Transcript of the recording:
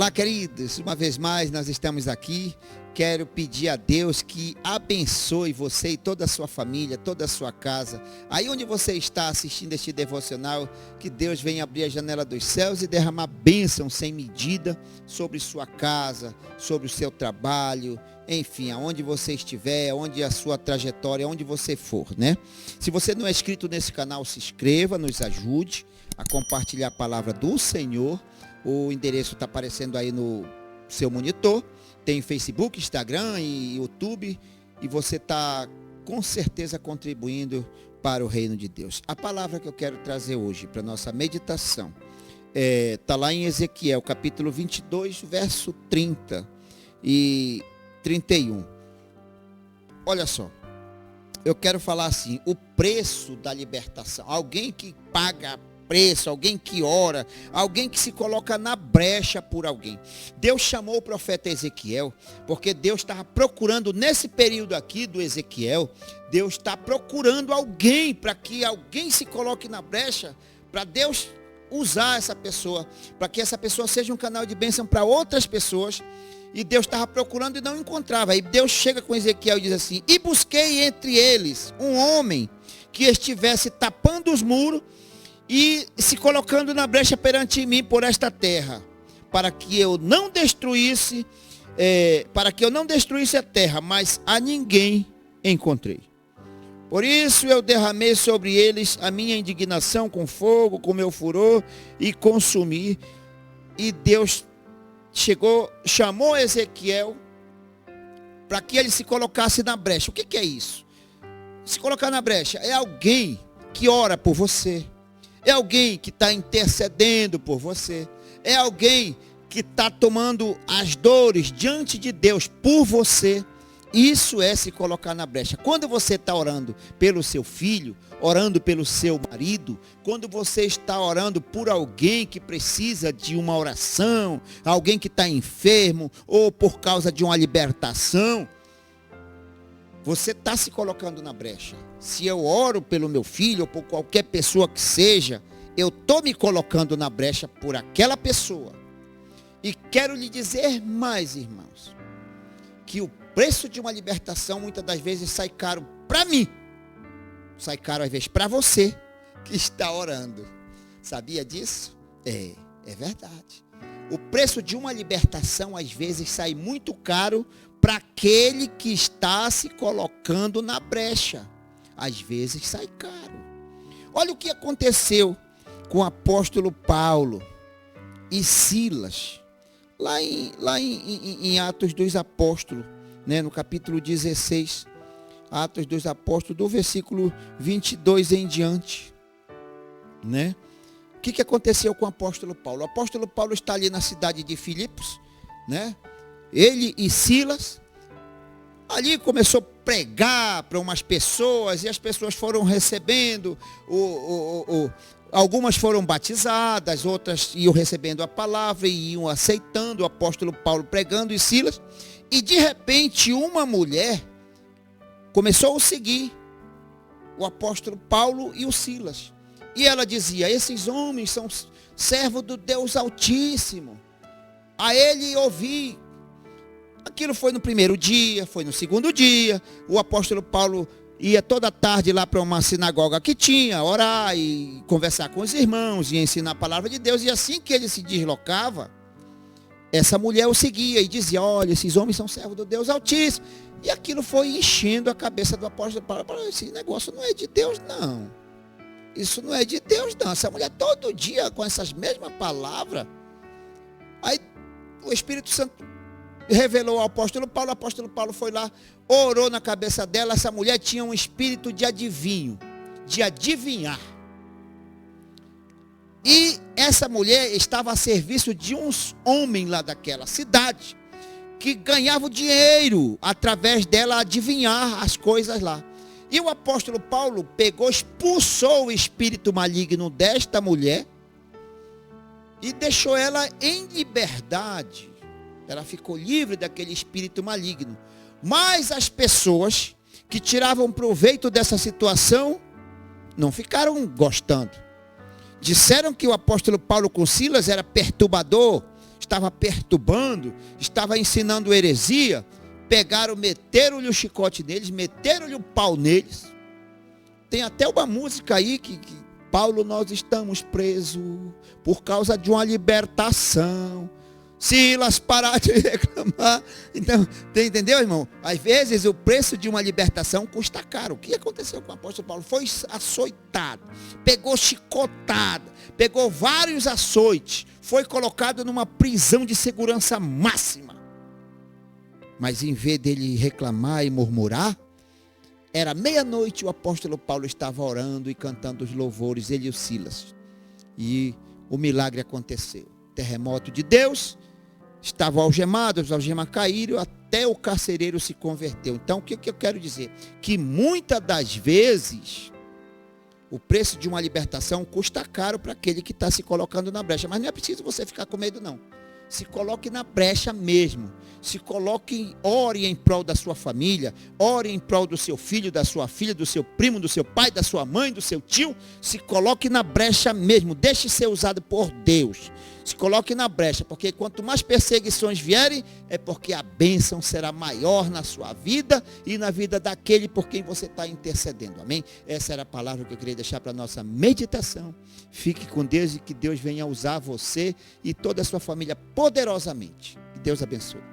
Olá, queridos, uma vez mais nós estamos aqui. Quero pedir a Deus que abençoe você e toda a sua família, toda a sua casa. Aí onde você está assistindo este devocional, que Deus venha abrir a janela dos céus e derramar bênção sem medida sobre sua casa, sobre o seu trabalho, enfim, aonde você estiver, onde a sua trajetória, onde você for, né? Se você não é inscrito nesse canal, se inscreva, nos ajude a compartilhar a palavra do Senhor. O endereço está aparecendo aí no seu monitor. Tem Facebook, Instagram e YouTube. E você está com certeza contribuindo para o reino de Deus. A palavra que eu quero trazer hoje para a nossa meditação está lá em Ezequiel, capítulo 22, verso 30 e 31. Olha só. Eu quero falar assim, o preço da libertação. Alguém que paga preço, alguém que ora, alguém que se coloca na brecha por alguém. Deus chamou o profeta Ezequiel, porque Deus estava procurando, nesse período aqui do Ezequiel, Deus está procurando alguém, para que alguém se coloque na brecha, para Deus usar essa pessoa, para que essa pessoa seja um canal de bênção para outras pessoas. E Deus estava procurando e não encontrava. Aí Deus chega com Ezequiel e diz assim: e busquei entre eles um homem que estivesse tapando os muros e se colocando na brecha perante mim por esta terra, para que eu não destruísse a terra, mas a ninguém encontrei. Por isso eu derramei sobre eles a minha indignação com fogo, com meu furor, e consumi. E Deus chamou Ezequiel para que ele se colocasse na brecha. O que é isso? Se colocar na brecha é alguém que ora por você. É alguém que está intercedendo por você. É alguém que está tomando as dores diante de Deus por você. Isso é se colocar na brecha. Quando você está orando pelo seu filho, orando pelo seu marido, quando você está orando por alguém que precisa de uma oração, alguém que está enfermo, ou por causa de uma libertação, você está se colocando na brecha. Se eu oro pelo meu filho ou por qualquer pessoa que seja, eu estou me colocando na brecha por aquela pessoa. E quero lhe dizer mais, irmãos, que o preço de uma libertação muitas das vezes sai caro para mim. Sai caro às vezes para você que está orando. Sabia disso? É verdade. O preço de uma libertação às vezes sai muito caro para aquele que está se colocando na brecha. Às vezes sai caro. Olha o que aconteceu com o apóstolo Paulo e Silas, lá em Atos dos Apóstolos, né, no capítulo 16, Atos dos Apóstolos, do versículo 22 em diante, né? O que aconteceu com o apóstolo Paulo? O apóstolo Paulo está ali na cidade de Filipos, né? Ele e Silas, ali começou a pregar para umas pessoas, e as pessoas foram recebendo, algumas foram batizadas, outras iam recebendo a palavra e iam aceitando o apóstolo Paulo pregando e Silas. E de repente uma mulher começou a seguir o apóstolo Paulo e o Silas. E ela dizia: esses homens são servos do Deus Altíssimo. A ele ouvi. Aquilo foi no primeiro dia, foi no segundo dia. O apóstolo Paulo ia toda tarde lá para uma sinagoga que tinha, orar e conversar com os irmãos e ensinar a palavra de Deus. E assim que ele se deslocava, essa mulher o seguia e dizia: olha, esses homens são servos do Deus Altíssimo. E aquilo foi enchendo a cabeça do apóstolo Paulo. Esse negócio não é de Deus, não. Isso não é de Deus, não. Essa mulher todo dia com essas mesmas palavras. Aí o Espírito Santo revelou ao apóstolo Paulo. O apóstolo Paulo foi lá, orou na cabeça dela. Essa mulher tinha um espírito de adivinho, de adivinhar. E essa mulher estava a serviço de uns homens lá daquela cidade, que ganhavam dinheiro através dela adivinhar as coisas lá. E o apóstolo Paulo pegou, expulsou o espírito maligno desta mulher e deixou ela em liberdade. Ela ficou livre daquele espírito maligno. Mas as pessoas que tiravam proveito dessa situação não ficaram gostando. Disseram que o apóstolo Paulo com Silas era perturbador, estava perturbando, estava ensinando heresia, pegaram, meteram-lhe o chicote neles, meteram-lhe o pau neles. Tem até uma música aí que Paulo, nós estamos presos por causa de uma libertação. Silas, parar de reclamar. Então, entendeu, irmão? Às vezes o preço de uma libertação custa caro. O que aconteceu com o apóstolo Paulo? Foi açoitado, pegou chicotada, pegou vários açoites, foi colocado numa prisão de segurança máxima. Mas em vez dele reclamar e murmurar, era meia-noite, o apóstolo Paulo estava orando e cantando os louvores, ele e o Silas. E o milagre aconteceu. Terremoto de Deus, estavam algemados, os algemas caíram, até o carcereiro se converteu. Então, o que eu quero dizer? Que muitas das vezes, o preço de uma libertação custa caro para aquele que está se colocando na brecha. Mas não é preciso você ficar com medo, não. Se coloque na brecha mesmo. Se coloque, ore em prol da sua família, ore em prol do seu filho, da sua filha, do seu primo, do seu pai, da sua mãe, do seu tio. Se coloque na brecha mesmo. Deixe ser usado por Deus. Se coloque na brecha, porque quanto mais perseguições vierem, é porque a bênção será maior na sua vida e na vida daquele por quem você está intercedendo. Amém? Essa era a palavra que eu queria deixar para a nossa meditação. Fique com Deus e que Deus venha usar você e toda a sua família poderosamente. Que Deus abençoe.